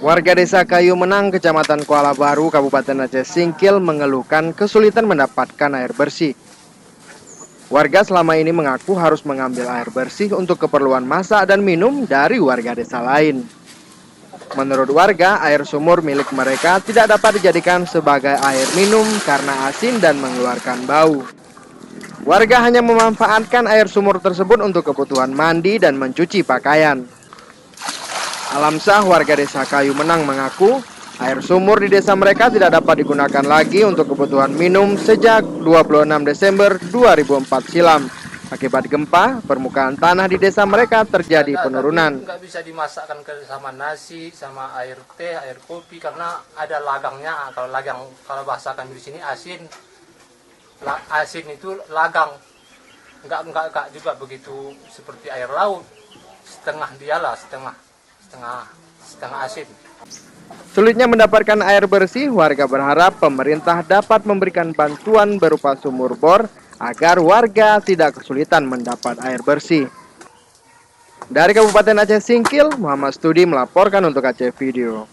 Warga desa Kayu Menang, Kecamatan Kuala Baru, Kabupaten Aceh Singkil mengeluhkan kesulitan mendapatkan air bersih. Warga selama ini mengaku harus mengambil air bersih untuk keperluan masak dan minum dari warga desa lain. Menurut warga, air sumur milik mereka tidak dapat dijadikan sebagai air minum karena asin dan mengeluarkan bau. Warga hanya memanfaatkan air sumur tersebut untuk kebutuhan mandi dan mencuci pakaian. Alamsah, warga desa Kayu Menang mengaku air sumur di desa mereka tidak dapat digunakan lagi untuk kebutuhan minum sejak 26 Desember 2004 silam. Akibat gempa, permukaan tanah di desa mereka terjadi penurunan. Nggak bisa dimasakkan sama nasi, sama air teh, air kopi karena ada lagangnya. Kalau lagang, kalau bahasa kami di sini asin, asin itu lagang. Nggak juga begitu seperti air laut. Setengah dialah, setengah asin. Sulitnya mendapatkan air bersih, warga berharap pemerintah dapat memberikan bantuan berupa sumur bor agar warga tidak kesulitan mendapat air bersih. Dari Kabupaten Aceh Singkil, Muhammad Studi melaporkan untuk Aceh Video.